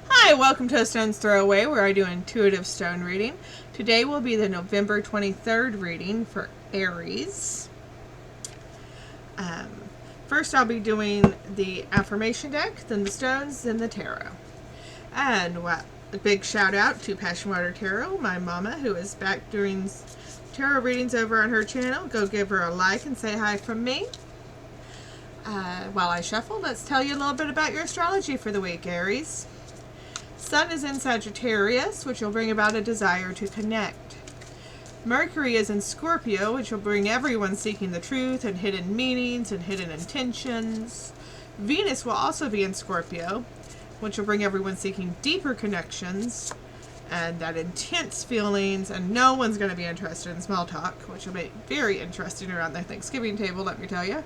Hi, welcome to AStonesThrowAway, where I do intuitive stone reading. Today will be the November 23rd reading for Aries. First, I'll be doing the affirmation deck, then the stones, then the tarot. And a big shout out to Passion Water Tarot, my mama, who is back doing tarot readings over on her channel. Go give her a like and say hi from me. While I shuffle, let's tell you a little bit about your astrology for the week, Aries. Sun is in Sagittarius, which will bring about a desire to connect. Mercury is in Scorpio, which will bring everyone seeking the truth and hidden meanings and hidden intentions. Venus will also be in Scorpio, which will bring everyone seeking deeper connections and that intense feelings, and no one's going to be interested in small talk, which will be very interesting around the Thanksgiving table, let me tell you.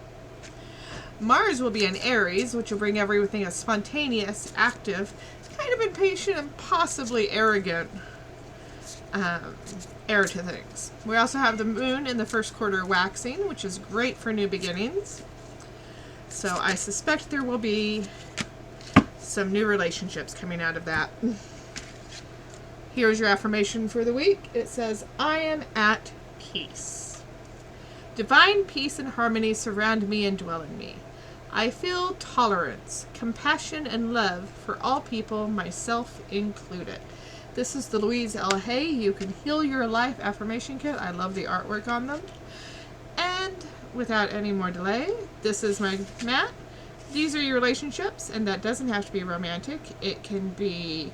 Mars will be in Aries, which will bring everything as spontaneous, active, kind of impatient, and possibly arrogant air to things. We also have the moon in the first quarter waxing, which is great for new beginnings. So I suspect there will be some new relationships coming out of that. Here's your affirmation for the week. It says, I am at peace. Divine peace and harmony surround me and dwell in me. I feel tolerance, compassion, and love for all people, myself included. This is the Louise L. Hay You Can Heal Your Life affirmation kit. I love the artwork on them. And without any more delay, this is my mat. These are your relationships, and that doesn't have to be romantic. It can be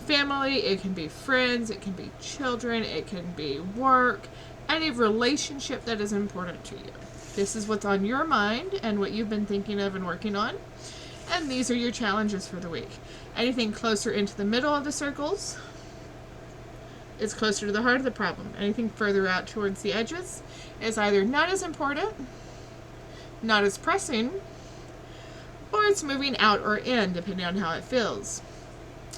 family, it can be friends, it can be children, it can be work, any relationship that is important to you. This is what's on your mind and what you've been thinking of and working on. And these are your challenges for the week. Anything closer into the middle of the circles is closer to the heart of the problem. Anything further out towards the edges is either not as important, not as pressing, or it's moving out or in, depending on how it feels.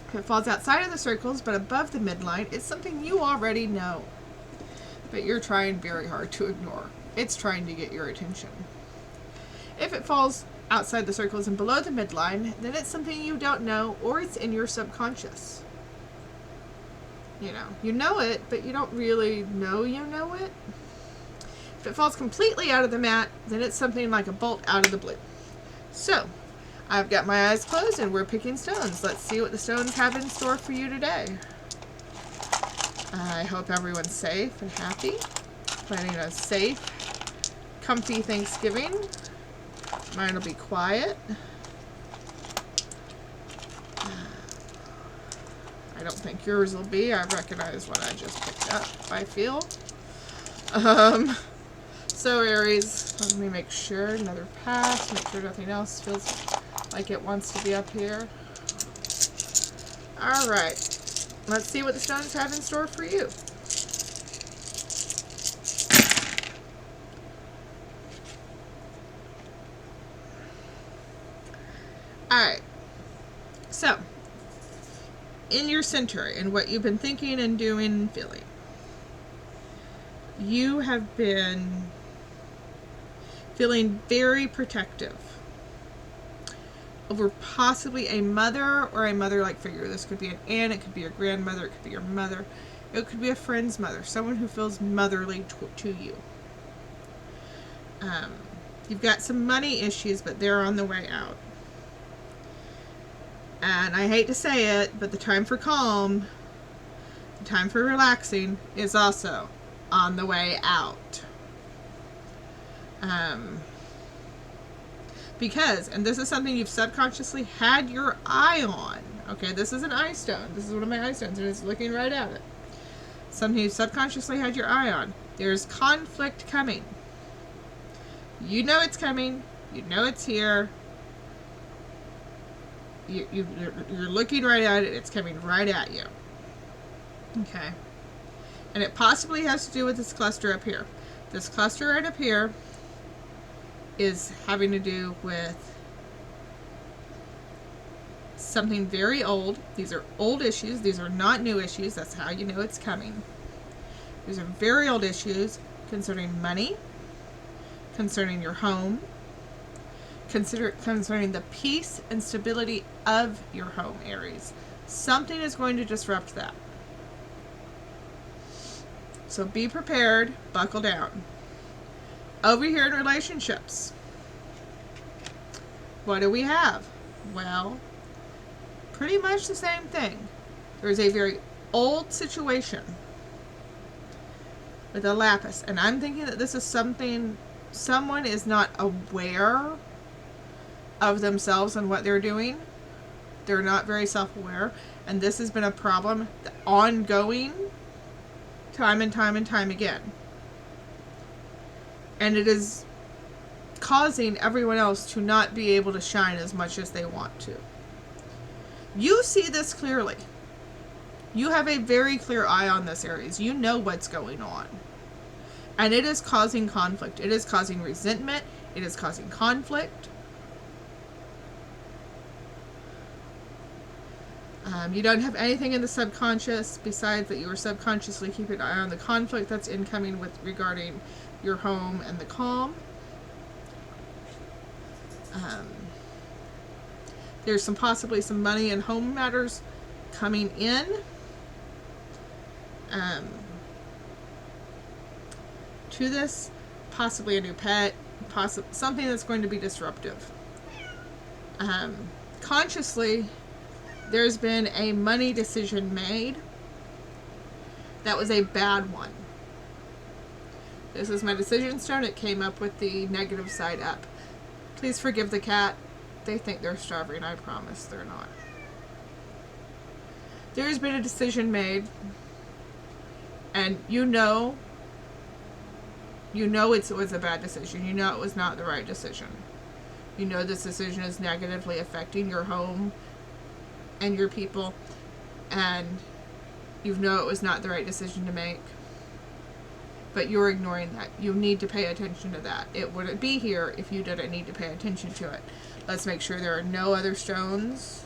If it falls outside of the circles but above the midline, it's something you already know, but you're trying very hard to ignore. It's trying to get your attention. If it falls outside the circles and below the midline, then it's something you don't know, or it's in your subconscious. You know it, but you don't really know you know it. If it falls completely out of the mat, then it's something like a bolt out of the blue. So, I've got my eyes closed and we're picking stones. Let's see what the stones have in store for you today. I hope everyone's safe and happy. Planning a safe, comfy Thanksgiving. Mine will be quiet. I don't think yours will be. I recognize what I just picked up, I feel. So Aries, let me make sure, another pass, make sure nothing else feels like it wants to be up here. Alright, let's see what the stones have in store for you. Alright, so, in your center, and what you've been thinking and doing and feeling, you have been feeling very protective over possibly a mother or a mother-like figure. This could be an aunt, it could be your grandmother, it could be your mother, it could be a friend's mother, someone who feels motherly to you. You've got some money issues, but they're on the way out. And I hate to say it, but the time for calm, the time for relaxing is also on the way out. Because, and this is something you've subconsciously had your eye on. Okay, this is an eye stone. This is one of my eye stones, and it's looking right at it. Something you've subconsciously had your eye on. There's conflict coming. You know it's coming. You know it's here. You're looking right at it. It's coming right at you. Okay. And it possibly has to do with this cluster up here. This cluster right up here is having to do with something very old. These are old issues. These are not new issues. That's how you know it's coming. These are very old issues concerning money, concerning your home, concerning the peace and stability of your home, Aries. Something is going to disrupt that. So be prepared, buckle down. Over here in relationships, what do we have? Well, pretty much the same thing. There's a very old situation with a lapis, and I'm thinking that this is something someone is not aware of themselves and what they're doing. They're not very self-aware, and this has been a problem ongoing time and time and time again. And it is causing everyone else to not be able to shine as much as they want to. You see this clearly. You have a very clear eye on this, Aries. You know what's going on. And it is causing conflict. It is causing resentment. It is causing conflict. You don't have anything in the subconscious besides that you are subconsciously keeping an eye on the conflict that's incoming with regarding your home and the calm. There's possibly some money and home matters coming in. To this, possibly a new pet, something that's going to be disruptive. Consciously, there's been a money decision made that was a bad one. This is my decision stone. It came up with the negative side up. Please forgive the cat. They think they're starving. I promise they're not. There's been a decision made, and you know it was a bad decision. You know it was not the right decision. You know this decision is negatively affecting your home and your people, and you know it was not the right decision to make. But you're ignoring that. You need to pay attention to that. It wouldn't be here if you didn't need to pay attention to it. Let's make sure there are no other stones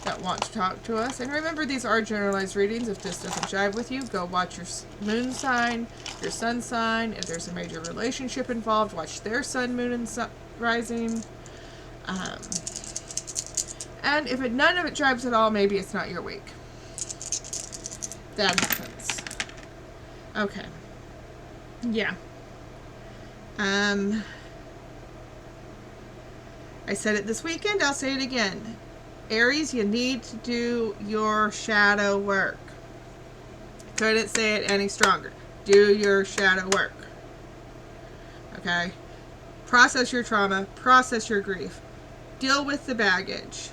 that want to talk to us. And remember, these are generalized readings. If this doesn't jive with you, go watch your moon sign, your sun sign. If there's a major relationship involved, watch their sun, moon, and rising. And if none of it jives at all, maybe it's not your week. That happens. Okay. Yeah. I said it this weekend, I'll say it again. Aries, you need to do your shadow work. Couldn't say it any stronger. Do your shadow work. Okay? Process your trauma. Process your grief. Deal with the baggage.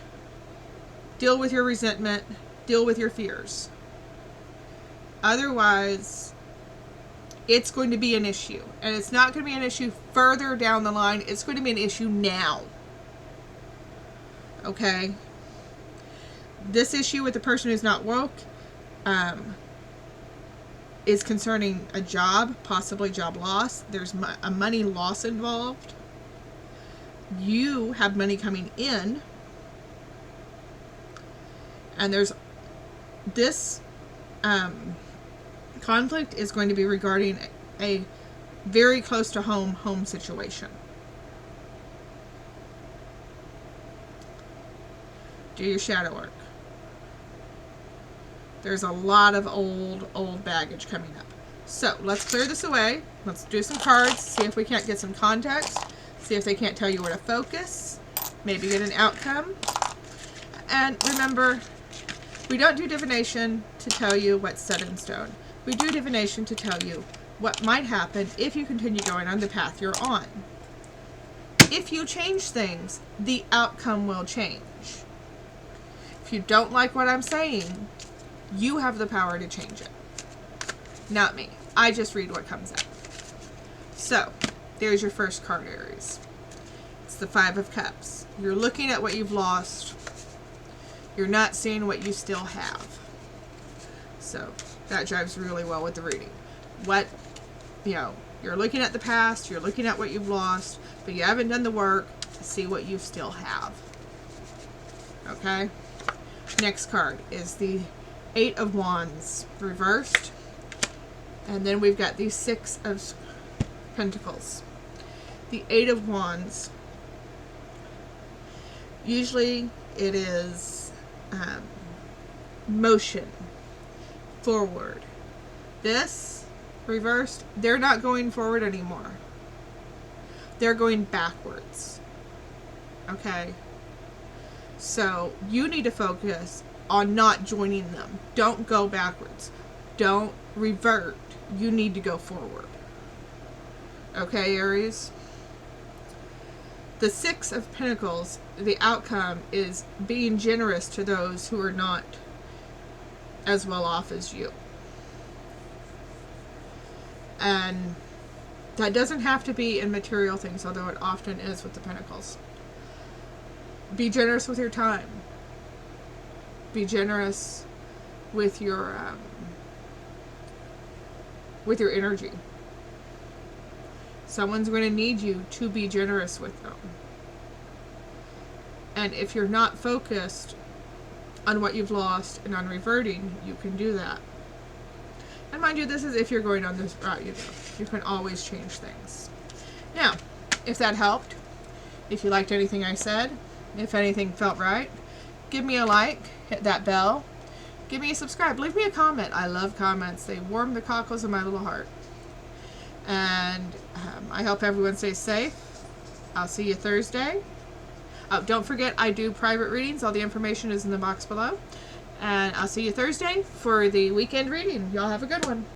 Deal with your resentment. Deal with your fears. Otherwise, it's going to be an issue. And it's not going to be an issue further down the line. It's going to be an issue now. Okay? This issue with the person who's not woke is concerning a job, possibly job loss. There's a money loss involved. You have money coming in. And there's this conflict is going to be regarding a very close to home situation. Do your shadow work. There's a lot of old baggage coming up. So let's clear this away. Let's do some cards, see if we can't get some context, see if they can't tell you where to focus, maybe get an outcome. And remember, we don't do divination to tell you what's set in stone. We do divination to tell you what might happen if you continue going on the path you're on. If you change things, the outcome will change. If you don't like what I'm saying, you have the power to change it. Not me. I just read what comes out. So, there's your first card, Aries. It's the Five of Cups. You're looking at what you've lost. You're not seeing what you still have. So, that drives really well with the reading. You're looking at the past, you're looking at what you've lost, but you haven't done the work to see what you still have. Okay? Next card is the Eight of Wands reversed. And then we've got the Six of Pentacles. The Eight of Wands Usually it is motion forward. This reversed, they're not going forward anymore. They're going backwards. Okay? So you need to focus on not joining them. Don't go backwards. Don't revert. You need to go forward. Okay, Aries? The Six of Pentacles, the outcome is being generous to those who are not as well off as you. And that doesn't have to be in material things, although it often is with the Pentacles. Be generous with your time. Be generous with your energy. Someone's going to need you to be generous with them. And if you're not focused on what you've lost and on reverting, you can do that. And mind you, this is if you're going on this route, you can always change things. Now, if that helped, if you liked anything I said, if anything felt right, give me a like, hit that bell, give me a subscribe, leave me a comment. I love comments. They warm the cockles of my little heart. And I hope everyone stays safe. I'll see you Thursday. Oh, don't forget, I do private readings. All the information is in the box below. And I'll see you Thursday for the weekend reading. Y'all have a good one.